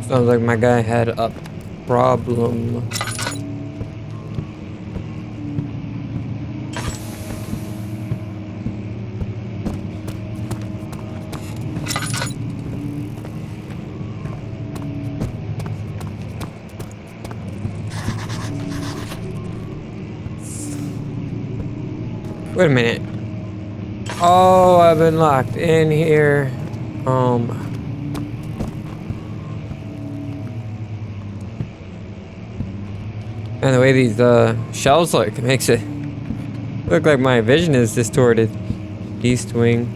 Sounds like my guy had a problem. Wait a minute. Oh, I've been locked in here. And the way these shells look, it makes it look like my vision is distorted. East wing.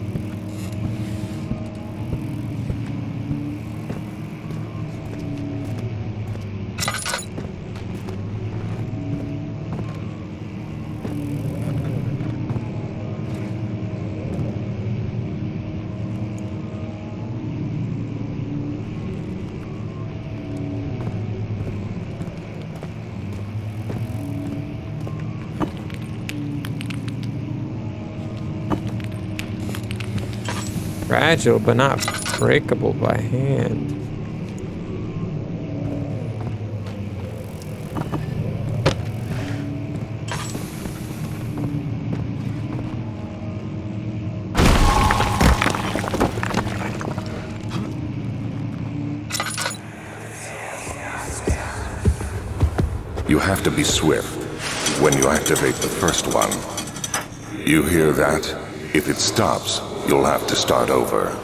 Fragile, but not breakable by hand. You have to be swift when you activate the first one. You hear that? If it stops, you'll have to start over.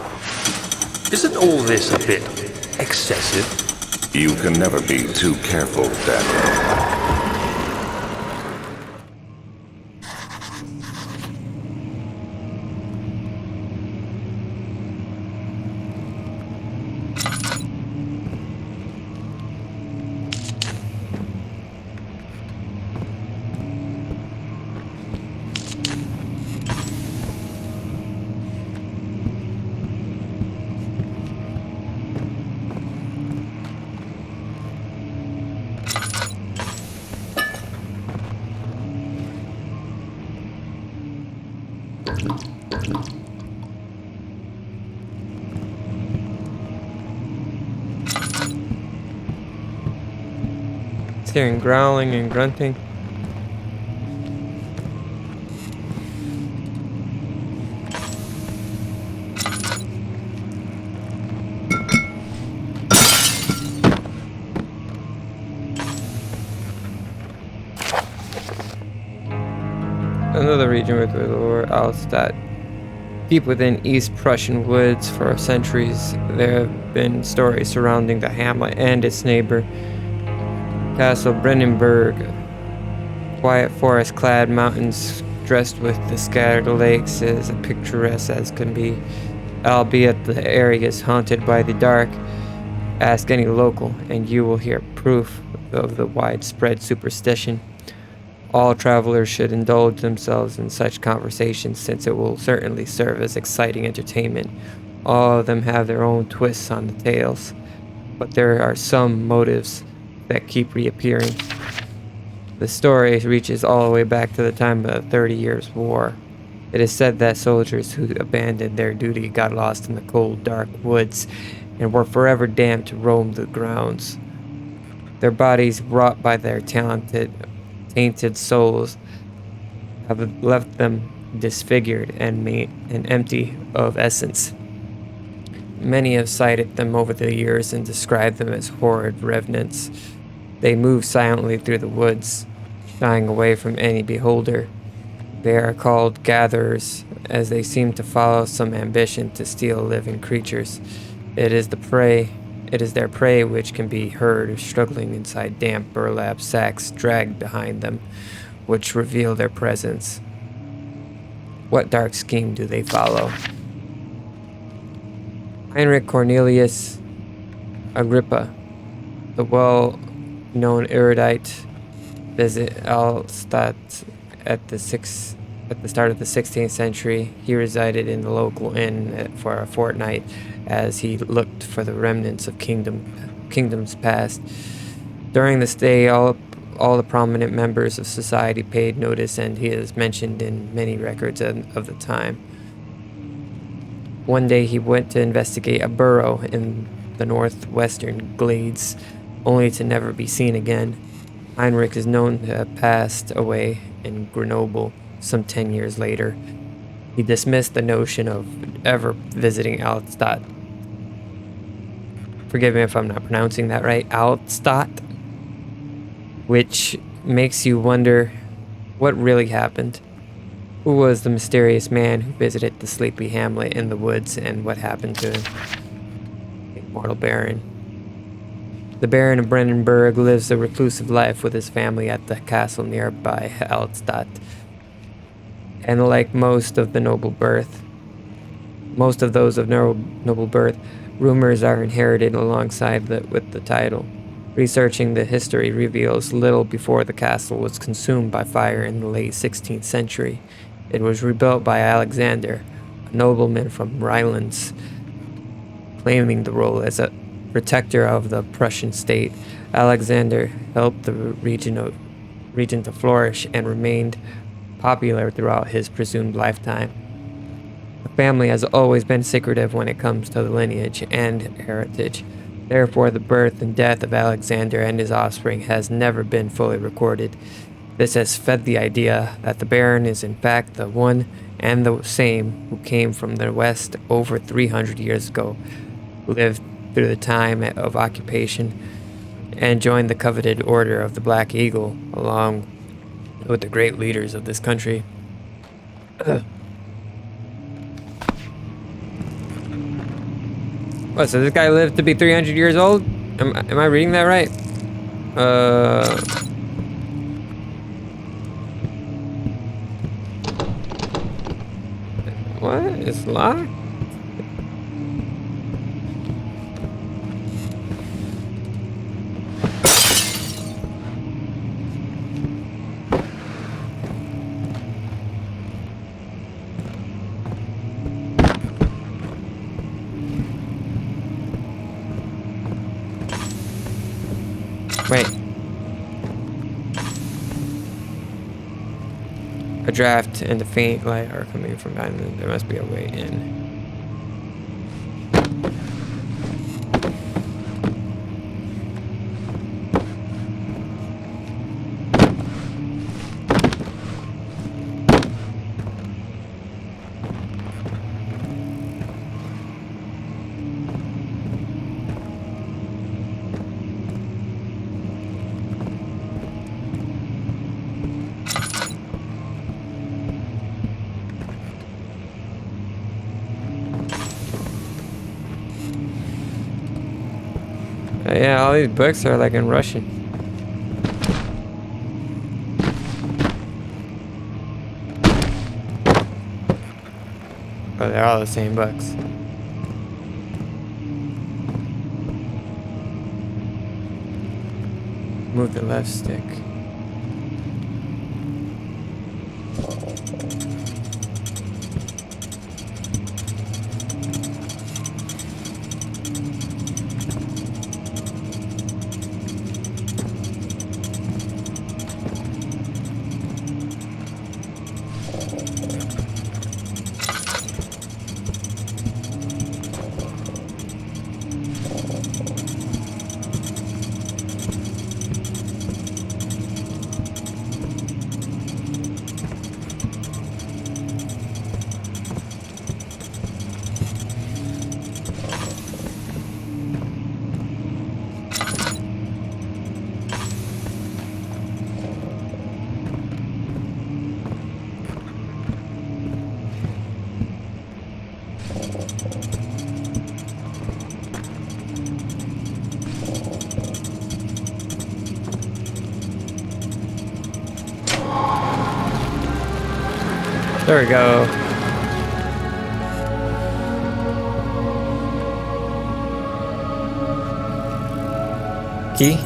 Isn't all this a bit excessive? You can never be too careful, Daniel. It's hearing growling and grunting. Another region with the lower Alstadt. Deep within East Prussian woods for centuries, there have been stories surrounding the hamlet and its neighbor, Castle Brennenburg. Quiet forest-clad mountains dressed with the scattered lakes is as picturesque as can be, albeit the area is haunted by the dark. Ask any local, and you will hear proof of the widespread superstition. All travelers should indulge themselves in such conversations, since it will certainly serve as exciting entertainment. All of them have their own twists on the tales, but there are some motives that keep reappearing. The story reaches all the way back to the time of the 30 Years' War. It is said that soldiers who abandoned their duty got lost in the cold, dark woods and were forever damned to roam the grounds. Their bodies, wrought by their tainted souls, have left them disfigured and empty of essence. Many have cited them over the years and described them as horrid revenants. They move silently through the woods, shying away from any beholder. They are called gatherers, as they seem to follow some ambition to steal living creatures. It is their prey which can be heard struggling inside damp burlap sacks dragged behind them, which reveal their presence. What dark scheme do they follow? Heinrich Cornelius Agrippa, the well-known erudite, visit Alstadt at the start of the 16th century. He resided in the local inn for a fortnight as he looked for the remnants of kingdoms past. During the stay, all the prominent members of society paid notice, and he is mentioned in many records of the time. One day he went to investigate a burrow in the northwestern glades, only to never be seen again. Heinrich is known to have passed away in Grenoble some 10 years later. He dismissed the notion of ever visiting Altstadt. Forgive me if I'm not pronouncing that right. Altstadt. Which makes you wonder what really happened. Who was the mysterious man who visited the sleepy hamlet in the woods, and what happened to him? The immortal Baron. The Baron of Brandenburg lives a reclusive life with his family at the castle nearby Altstadt. And like most of those of noble birth, rumors are inherited alongside with the title. Researching the history reveals little before the castle was consumed by fire in the late 16th century. It was rebuilt by Alexander, a nobleman from Rhineland, claiming the role as a protector of the Prussian state. Alexander helped the region to flourish and remained popular throughout his presumed lifetime. The family has always been secretive when it comes to the lineage and heritage. Therefore, the birth and death of Alexander and his offspring has never been fully recorded. This has fed the idea that the Baron is in fact the one and the same who came from the west over 300 years ago, lived through the time of occupation, and joined the coveted Order of the Black Eagle, along with the great leaders of this country. What, so this guy lived to be 300 years old? Am I reading that right? What? It's locked? Wait. A draft and a faint light are coming from behind them. There must be a way in. Yeah, all these books are like in Russian. Oh, they're all the same books. Move the left stick. There we go. Key?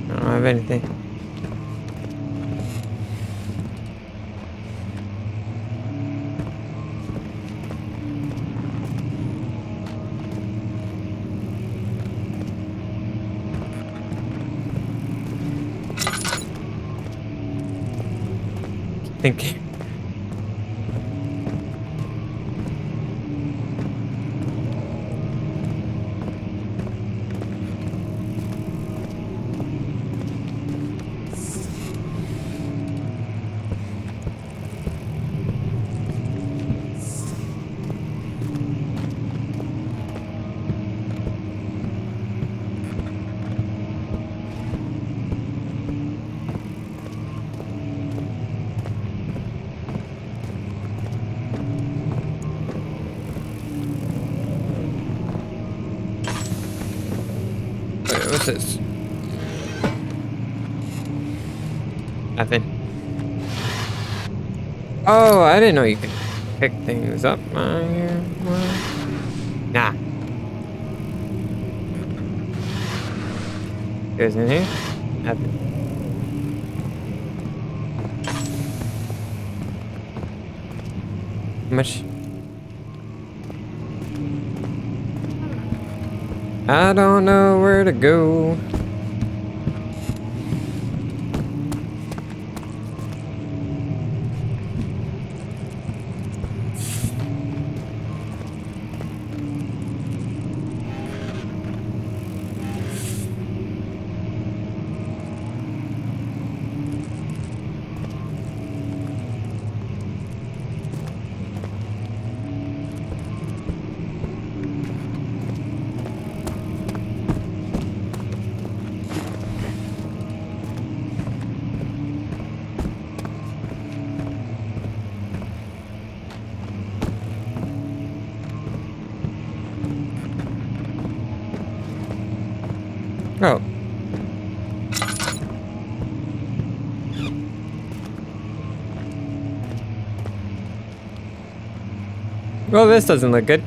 I don't have anything. thinking. Wait, what's this? Nothing. Oh, I didn't know you could pick things up here. Nah. Goes in here. Nothing. How much? I don't know where to go. Oh. Well, this doesn't look good.